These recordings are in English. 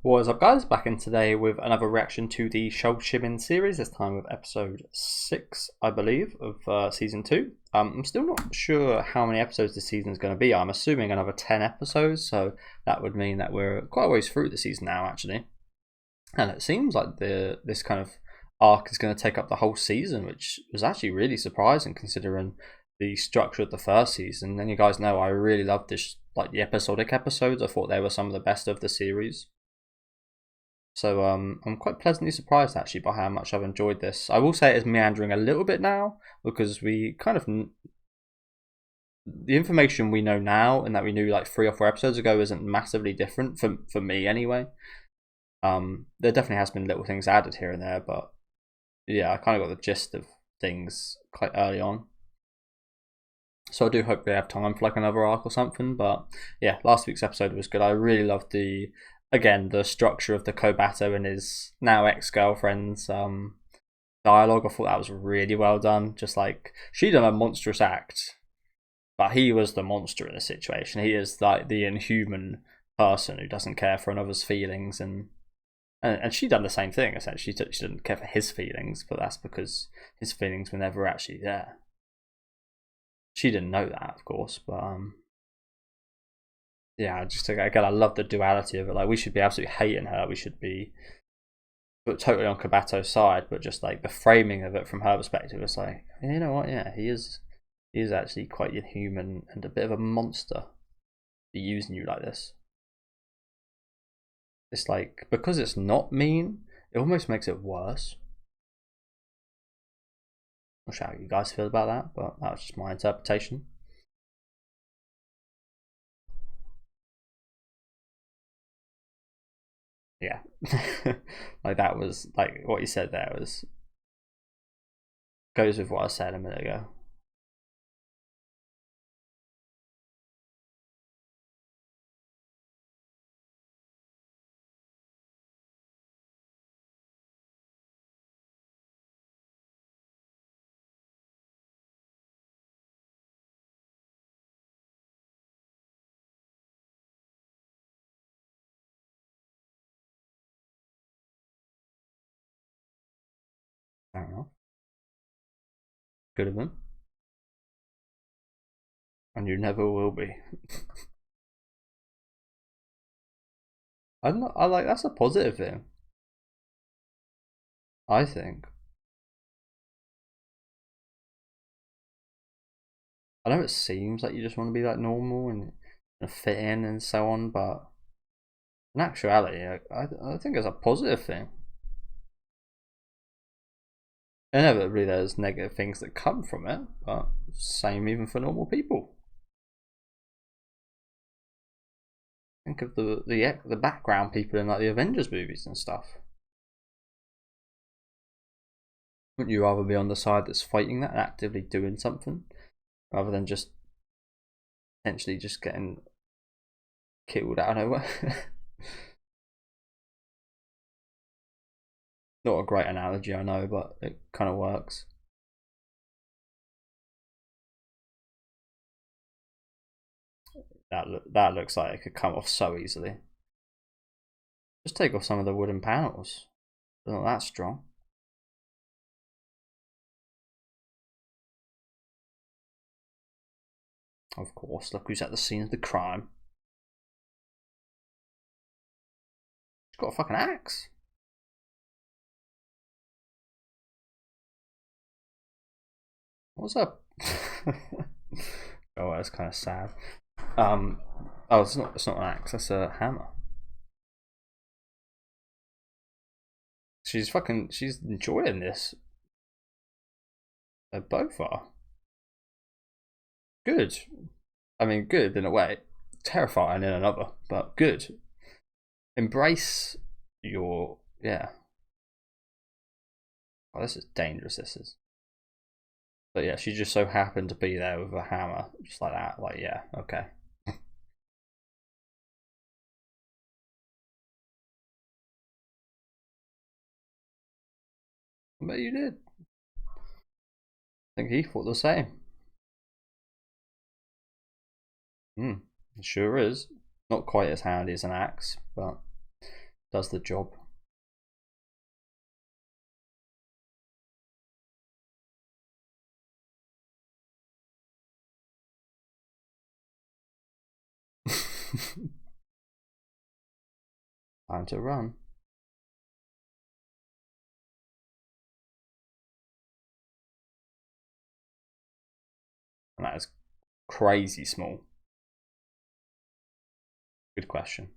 What's up, guys? Back in today with another reaction to the Shoshimin series, this time with episode 6, I believe, of season 2. I'm still not sure how many episodes this season is going to be. I'm assuming another 10 episodes, so that would mean that we're quite a ways through the season now, actually. And it seems like this kind of arc is going to take up the whole season, which was actually really surprising considering the structure of the first season. And you guys know I really loved this, like the episodic episodes. I thought they were some of the best of the series. So I'm quite pleasantly surprised actually by how much I've enjoyed this. I will say it is meandering a little bit now because we kind of the information we know now and that we knew like 3 or 4 episodes ago isn't massively different for me anyway. There definitely has been little things added here and there, but yeah, I kind of got the gist of things quite early on. So I do hope they have time for like another arc or something. But yeah, last week's episode was good. I really loved the structure of the Kobato and his now ex-girlfriend's dialogue. I thought that was really well done. Just like, she done a monstrous act, but he was the monster in the situation. He is like the inhuman person who doesn't care for another's feelings, and she done the same thing essentially. She didn't care for his feelings, but that's because his feelings were never actually there. She didn't know that, of course, but yeah, just again, I love the duality of it. Like, we should be absolutely hating her. We should be totally on Kabato's side, but just like the framing of it from her perspective, it's like, you know what? Yeah, he is actually quite inhuman and a bit of a monster. Be using you like this. It's like, because it's not mean, it almost makes it worse. I'm not sure how you guys feel about that, but that was just my interpretation. Yeah. Like, that was like what you said there was goes with what I said a minute ago. Fair enough. Good of them. And you never will be. I like, that's a positive thing, I think. I know it seems like you just want to be like normal and fit in and so on, but in actuality, I think it's a positive thing. Inevitably, there's negative things that come from it, but same even for normal people. Think of the background people in like the Avengers movies and stuff. Wouldn't you rather be on the side that's fighting that and actively doing something, rather than just potentially just getting killed out of nowhere? Not a great analogy, I know, but it kind of works. That looks like it could come off so easily. Just take off some of the wooden panels. They're not that strong. Of course, look who's at the scene of the crime. She's got a fucking axe. What's up? Oh, that's kind of sad. Oh, it's not an axe. That's a hammer. She's enjoying this. They both are. Good. I mean, good in a way. Terrifying in another, but good. Embrace your, yeah. Oh, this is dangerous, this is. But yeah, she just so happened to be there with a hammer, just like that. Like, yeah, okay. I bet you did. I think he thought the same. It sure is. Not quite as handy as an axe, but does the job. Time to run. And that is crazy small. Good question.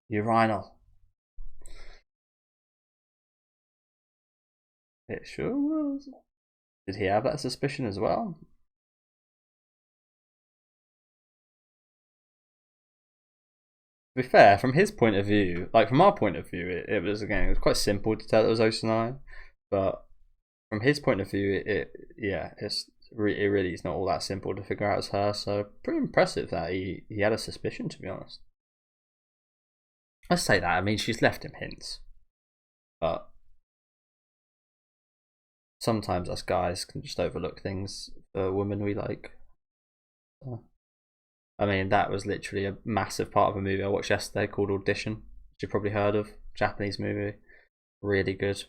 Urinal. It sure was. Did he have that suspicion as well? To be fair, from his point of view, like from our point of view, it was quite simple to tell it was Osanai, but from his point of view, it really is not all that simple to figure out it's her. So pretty impressive that he had a suspicion, to be honest. I say that. I mean, she's left him hints, but sometimes us guys can just overlook things for women we like. I mean, that was literally a massive part of a movie I watched yesterday called Audition, which you've probably heard of. Japanese movie, really good.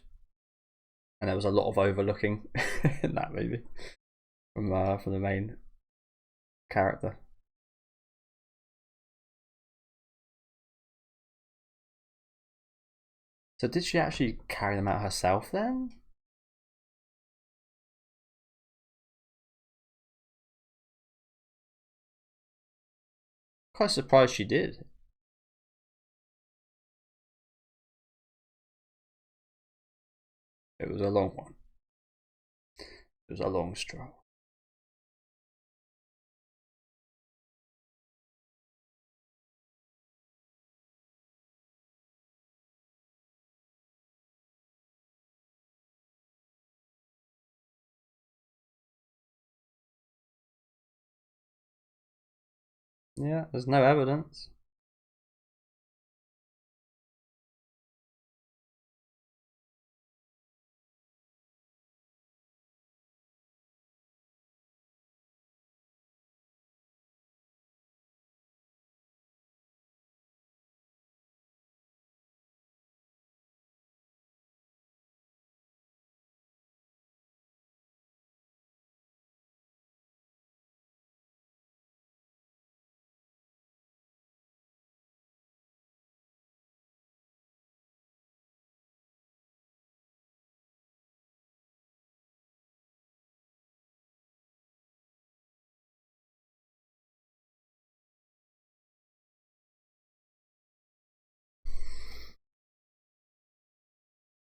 And there was a lot of overlooking in that movie from the main character. So did she actually carry them out herself then? Quite surprised she did. It was a long one. It was a long stroll. Yeah, there's no evidence.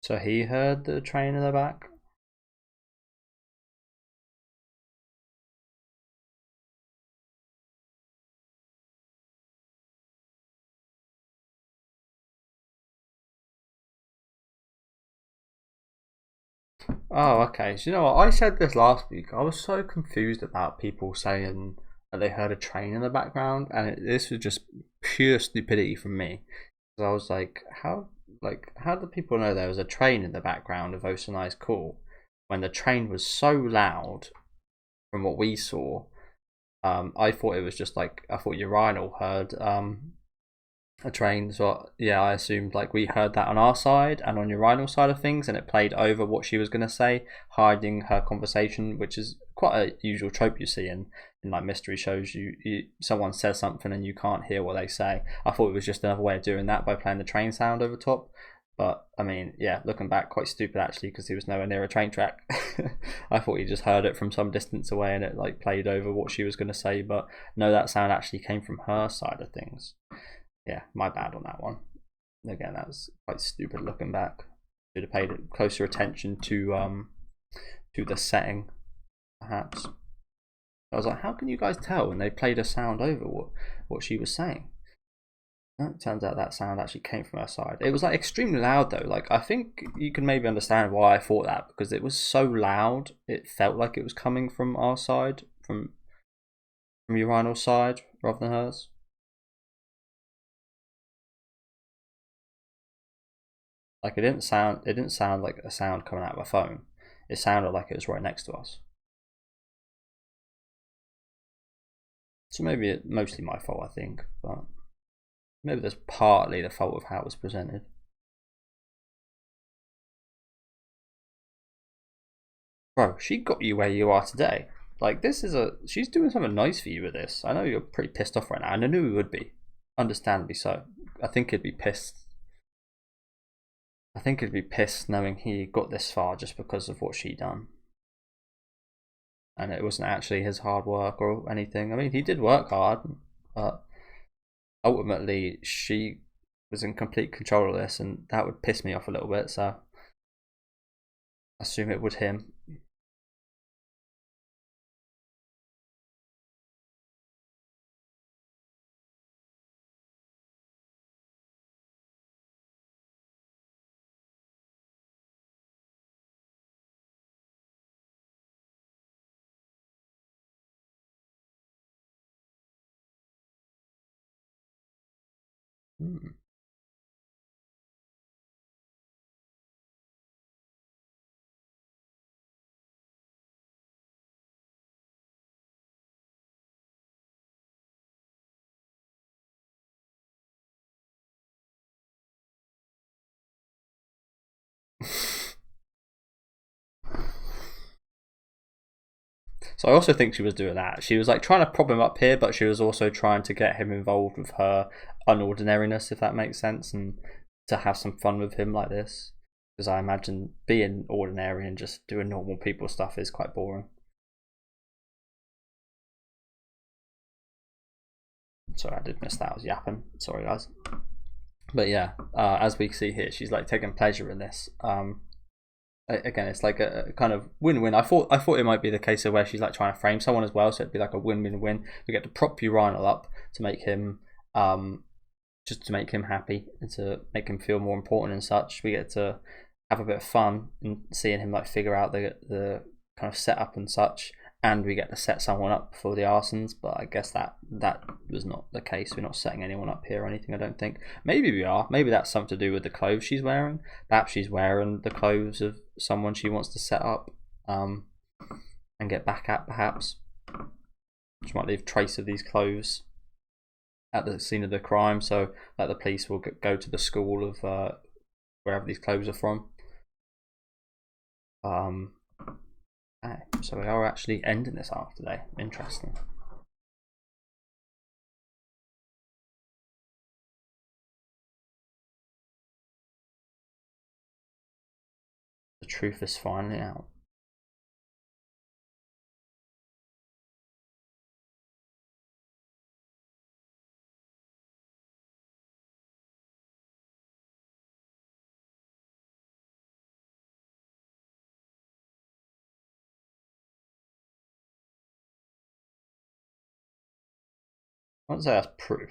So he heard the train in the back. Oh, okay. So you know what? I said this last week. I was so confused about people saying that they heard a train in the background, and this was just pure stupidity from me. Because I was how do people know there was a train in the background of Osanai's call when the train was so loud from what we saw? I thought it was just like I thought Urinal heard a train. So yeah, I assumed like we heard that on our side and on Urinal side of things, and it played over what she was going to say, hiding her conversation, which is quite a usual trope you see in like mystery shows. Someone says something and you can't hear what they say. I thought it was just another way of doing that by playing the train sound over top. But I mean, yeah, looking back, quite stupid actually, because he was nowhere near a train track. I thought he just heard it from some distance away and it like played over what she was going to say. But no, that sound actually came from her side of things. Yeah, my bad on that one. Again, that was quite stupid looking back. Should have paid closer attention to the setting, perhaps. I was like, how can you guys tell when they played a sound over what she was saying? It turns out that sound actually came from her side. It was like extremely loud though. Like I think you can maybe understand why I thought that, because it was so loud. It felt like it was coming from our side, from Urinal's side rather than hers. Like it didn't sound like a sound coming out of a phone. It sounded like it was right next to us. So maybe it's mostly my fault, I think, but maybe there's partly the fault of how it was presented. Bro, she got you where you are today. Like, she's doing something nice for you with this. I know you're pretty pissed off right now, and I knew you would be. Understandably so. I think he'd be pissed. I think he'd be pissed knowing he got this far just because of what she done. And it wasn't actually his hard work or anything. I mean, he did work hard, but ultimately she was in complete control of this, and that would piss me off a little bit. So I assume it would him. Hmm. So I also think she was doing that. She was like trying to prop him up here, but she was also trying to get him involved with her unordinariness, if that makes sense, and to have some fun with him like this. Because I imagine being ordinary and just doing normal people stuff is quite boring. Sorry, I did miss that. I was yapping. Sorry, guys. But yeah, as we see here, she's like taking pleasure in this. Again, it's like a kind of win-win. I thought it might be the case of where she's like trying to frame someone as well, so it'd be like a win-win-win. We get to prop Urinal up to make him just to make him happy and to make him feel more important and such. We get to have a bit of fun in seeing him like figure out the kind of setup and such, and we get to set someone up for the arsons. But I guess that was not the case. We're not setting anyone up here or anything, I don't think. Maybe we are. Maybe that's something to do with the clothes she's wearing. Perhaps she's wearing the clothes of someone she wants to set up and get back at, perhaps. She might leave trace of these clothes at the scene of the crime, so that the police will go to the school of wherever these clothes are from. Okay, so we are actually ending this arc today. Interesting. The truth is finally out. I wouldn't say that's proof.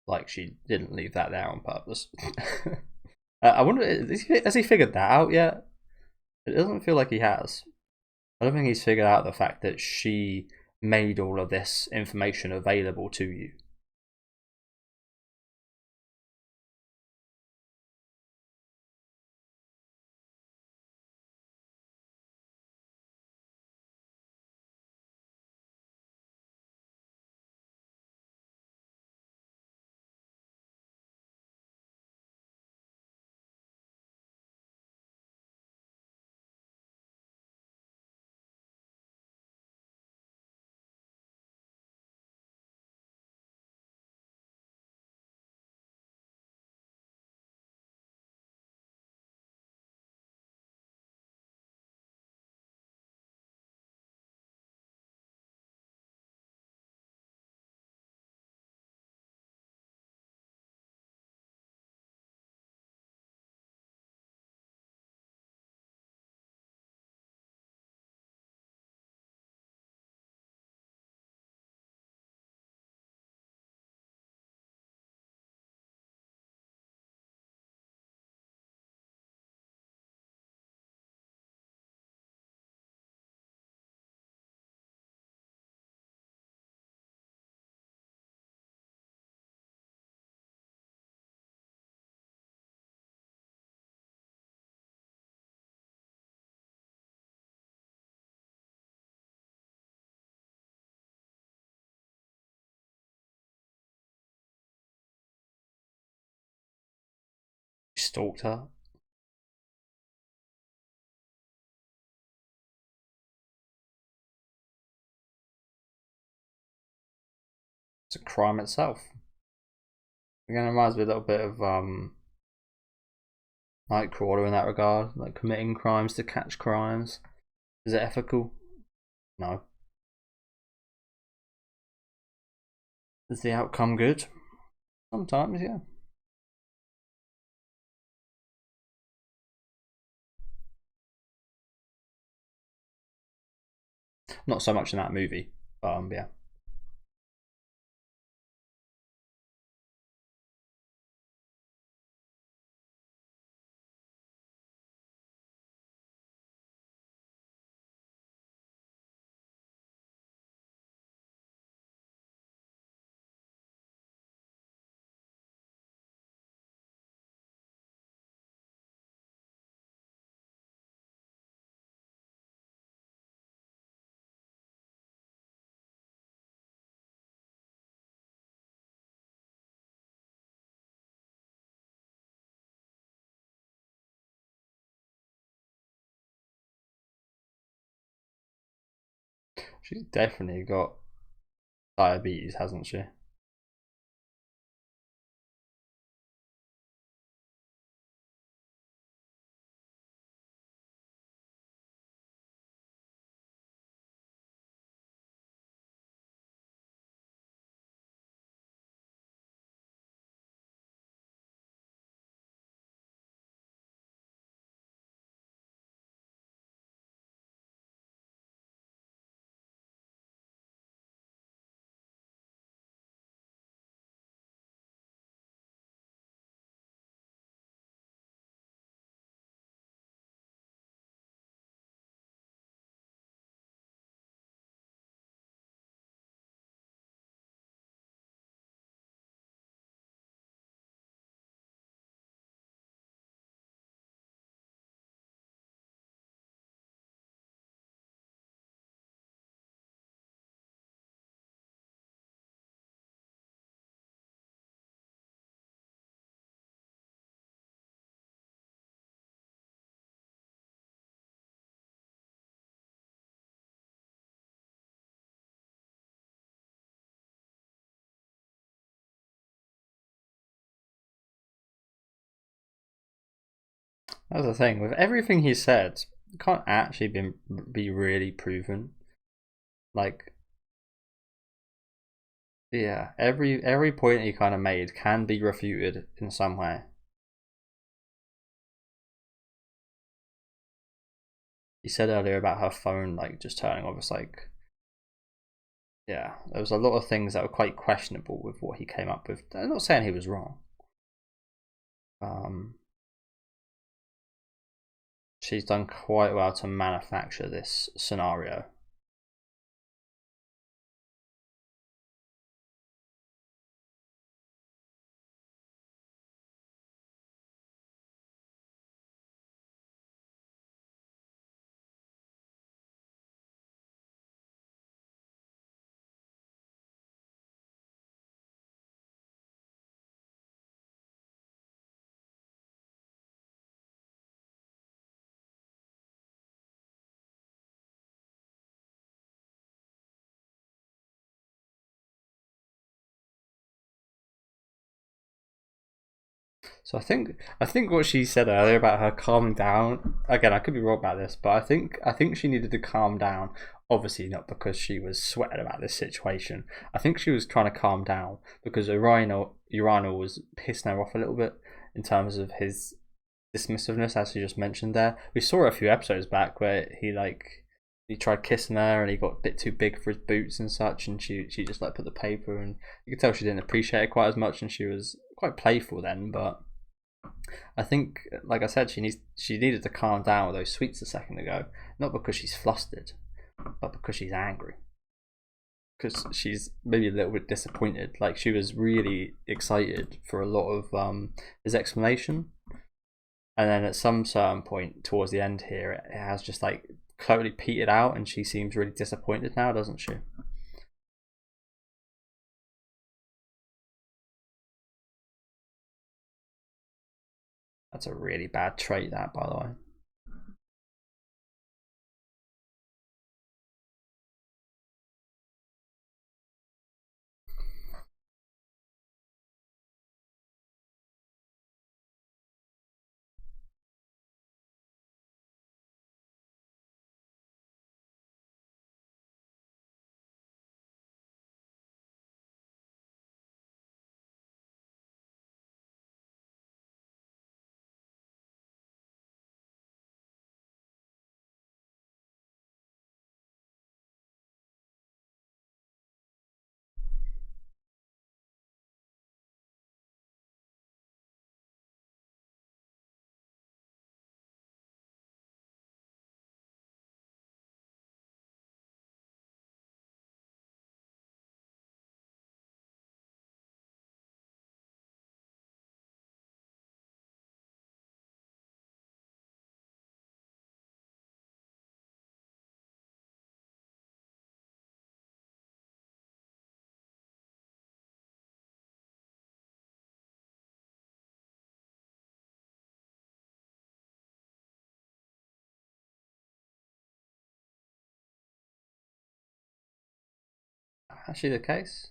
Like she didn't leave that there on purpose. I wonder, has he figured that out yet? It doesn't feel like he has. I don't think he's figured out the fact that she made all of this information available to you. stalked her. It's a crime itself. Again, it reminds me a little bit of Nightcrawler in that regard, like committing crimes to catch crimes. Is it ethical? No. Is the outcome good? Sometimes, yeah. Not so much in that movie, but yeah. She's definitely got diabetes, hasn't she? That's the thing with everything he said. It can't actually be really proven. Like, yeah, every point he kind of made can be refuted in some way. He said earlier about her phone like just turning off. It's like, yeah, there was a lot of things that were quite questionable with what he came up with. I'm not saying he was wrong. She's done quite well to manufacture this scenario. So I think what she said earlier about her calming down, again, I could be wrong about this, but I think she needed to calm down. Obviously not because she was sweating about this situation. I think she was trying to calm down because Uranus was pissing her off a little bit in terms of his dismissiveness, as you just mentioned there. We saw a few episodes back where he tried kissing her and he got a bit too big for his boots and such, and she just like put the paper, and you could tell she didn't appreciate it quite as much, and she was quite playful then. But I think, like I said, she needed to calm down with those sweets a second ago, not because she's flustered, but because she's angry. Because she's maybe a little bit disappointed. Like she was really excited for a lot of his explanation, and then at some certain point towards the end here, it has just like totally petered out, and she seems really disappointed now, doesn't she? That's a really bad trait, that, by the way. Actually, the case.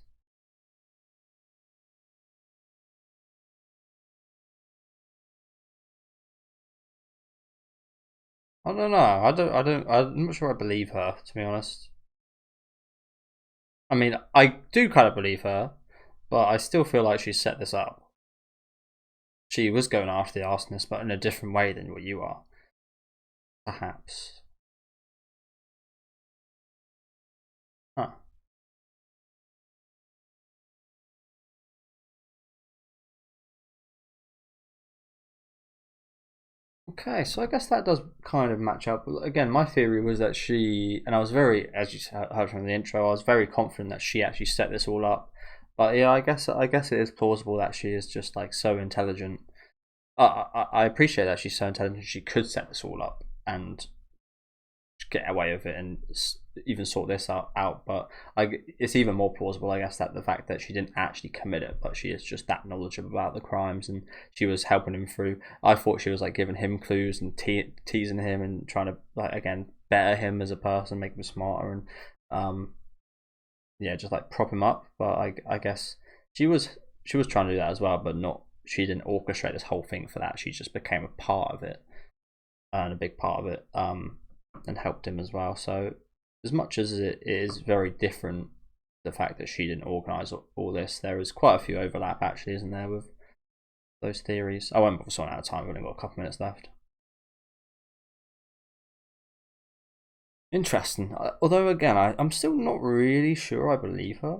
I don't know. I'm not sure I believe her, to be honest. I mean, I do kind of believe her, but I still feel like she set this up. She was going after the arsonist, but in a different way than what you are. Perhaps. Huh. Okay, so I guess that does kind of match up. Again, my theory was that she, and I was very, as you heard from the intro, I was very confident that she actually set this all up. But yeah, I guess it is plausible that she is just like so intelligent. I appreciate that she's so intelligent she could set this all up and get away with it and even sort this out. But it's even more plausible, I guess, that the fact that she didn't actually commit it, but she is just that knowledgeable about the crimes and she was helping him through. I thought she was like giving him clues and teasing him and trying to like again better him as a person, make him smarter and yeah, just like prop him up. But I guess she was trying to do that as well, but not. She didn't orchestrate this whole thing for that. She just became a part of it and a big part of it. And helped him as well. So as much as it is very different, the fact that she didn't organise all this, there is quite a few overlap actually, isn't there, with those theories? I won't bother sorting out of time. We've only got a couple minutes left. Interesting. Although again, I'm still not really sure I believe her.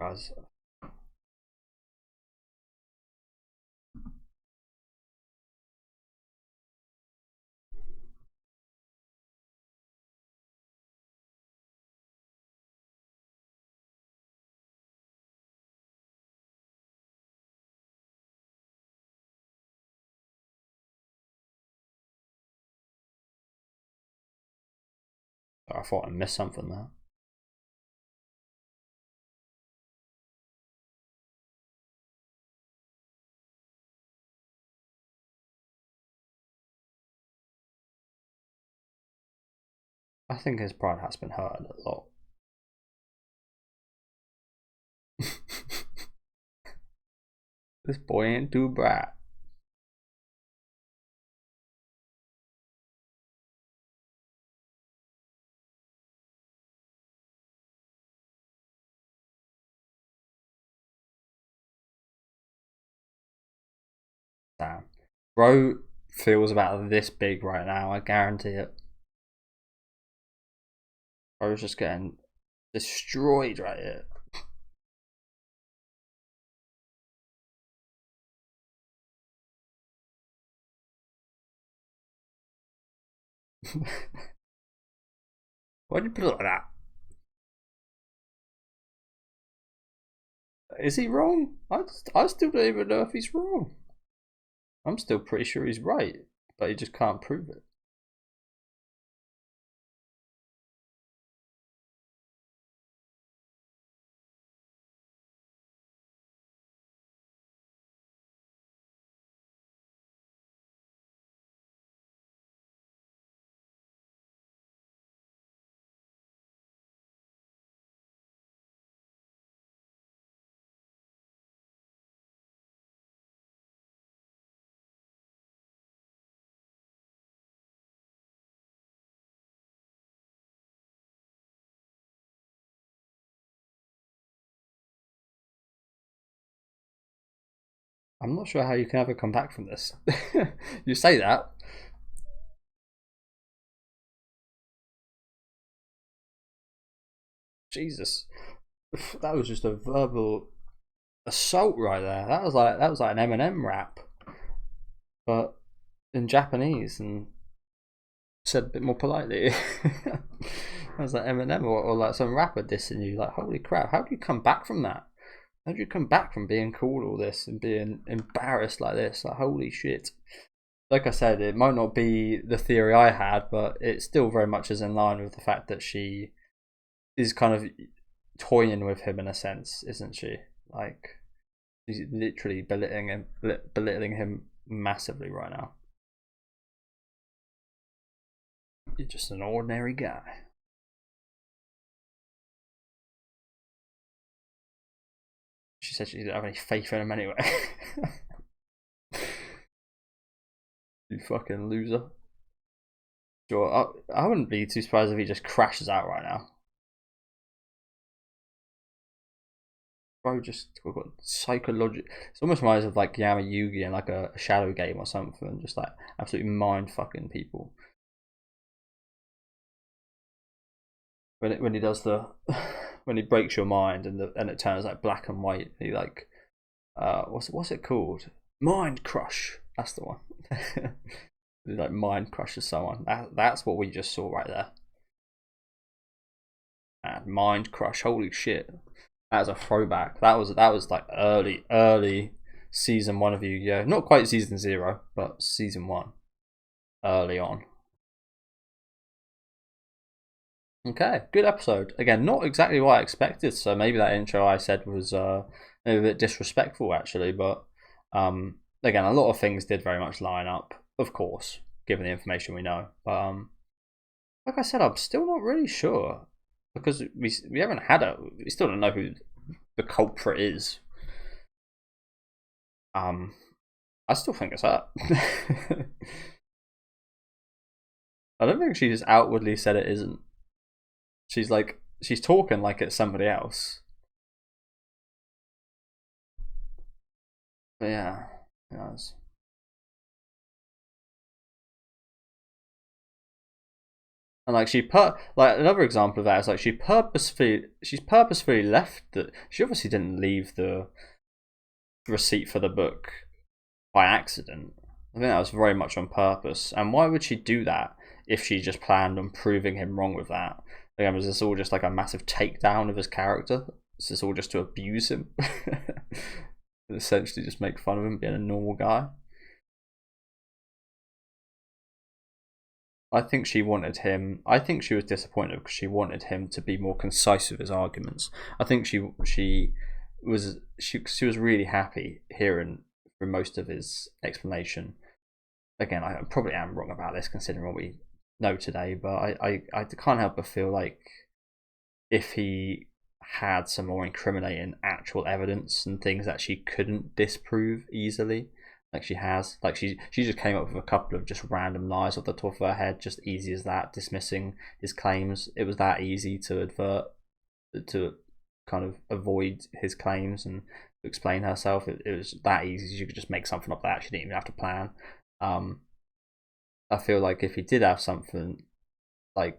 Guys, I thought I missed something there. I think his pride has been hurt a lot. This boy ain't too bright. Damn. Bro feels about this big right now, I guarantee it. Bro's just getting destroyed right here. Why'd you put it like that? Is he wrong? I still don't even know if he's wrong. I'm still pretty sure he's right, but he just can't prove it. I'm not sure how you can ever come back from this. You say that. Jesus. That was just a verbal assault right there. That was like an Eminem rap, but in Japanese and said a bit more politely. That was like Eminem or like some rapper dissing you. Like, holy crap! How do you come back from that? How do you come back from being called all this and being embarrassed like this? Like, holy shit! Like I said, it might not be the theory I had, but it still very much is in line with the fact that she is kind of toying with him in a sense, isn't she? Like, she's literally belittling him massively right now. You're just an ordinary guy. She said she didn't have any faith in him anyway. You fucking loser. Sure, I wouldn't be too surprised if he just crashes out right now. Bro, just got psychological. It's almost reminds of like Yama Yugi in like a shadow game or something, just like absolutely mind fucking people. When he does the when he breaks your mind and it turns like black and white, he like what's it called? Mind crush. That's the one. He like mind crushes someone. That's what we just saw right there. And mind crush. Holy shit. That was a throwback. That was like early season one of Yu-Gi-Oh. Not quite season 0, but season 1. Early on. Okay, good episode. Again, not exactly what I expected, so maybe that intro I said was maybe a bit disrespectful actually, but again, a lot of things did very much line up, of course, given the information we know. But like I said, I'm still not really sure because we haven't had we still don't know who the culprit is. I still think it's her. I don't think she just outwardly said it isn't. She's talking like it's somebody else. But yeah, yes. And like like another example of that is like she's purposefully left that she obviously didn't leave the receipt for the book by accident. I think that was very much on purpose. And why would she do that if she just planned on proving him wrong with that? Again, was this all just like a massive takedown of his character? Is this all just to abuse him? Essentially just make fun of him being a normal guy? I think she wanted him. I think she was disappointed because she wanted him to be more concise with his arguments. I think she was really happy hearing for most of his explanation. Again, I probably am wrong about this considering what we know today, but I can't help but feel like if he had some more incriminating actual evidence and things that she couldn't disprove easily, like she has, like she just came up with a couple of just random lies off the top of her head, just easy as that, dismissing his claims. It was that easy to kind of avoid his claims and explain herself. It was that easy. She could just make something up that she didn't even have to plan. I feel like if he did have something, like,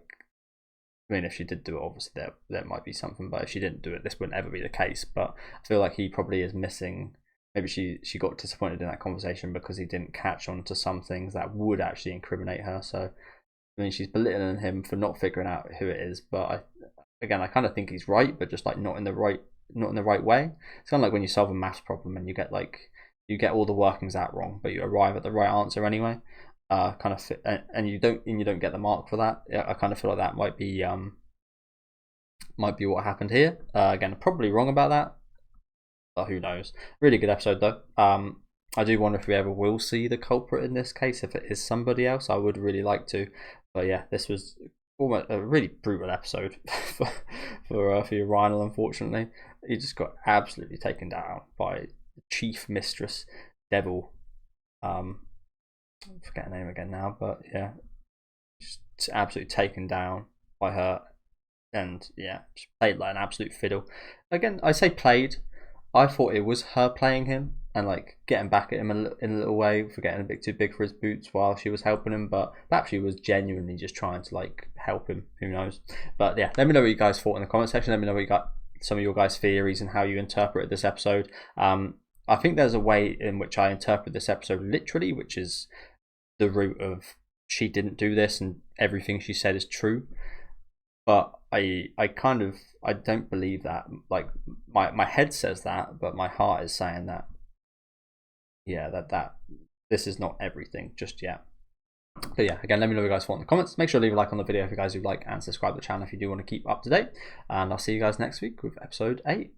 I mean, if she did do it, obviously there might be something, but if she didn't do it, this wouldn't ever be the case. But I feel like he probably is missing. Maybe she got disappointed in that conversation because he didn't catch on to some things that would actually incriminate her. So, I mean, she's belittling him for not figuring out who it is. But I kind of think he's right, but just like not in the right the right way. It's kind of like when you solve a maths problem and you get all the workings out wrong, but you arrive at the right answer anyway. And you don't get the mark for that. I kind of feel like that might be what happened here. Again, probably wrong about that, but who knows? Really good episode though. I do wonder if we ever will see the culprit in this case. If it is somebody else, I would really like to. But yeah, this was almost a really brutal episode for Rhino. Unfortunately, he just got absolutely taken down by the chief mistress devil. I forget her name again now, but yeah, just absolutely taken down by her, and yeah, just played like an absolute fiddle. Again, I say played. I thought it was her playing him and like getting back at him in a little way for getting a bit too big for his boots while she was helping him, but perhaps she was genuinely just trying to like help him. Who knows? But yeah, let me know what you guys thought in the comment section. Let me know what you got, some of your guys' theories and how you interpreted this episode. I think there's a way in which I interpret this episode literally, which is the route of she didn't do this and everything she said is true. But I don't believe that. Like my head says that, but my heart is saying that. Yeah, that this is not everything just yet. But yeah, again, let me know what you guys thought in the comments. Make sure to leave a like on the video if you guys do like, and subscribe to the channel if you do want to keep up to date. And I'll see you guys next week with episode 8.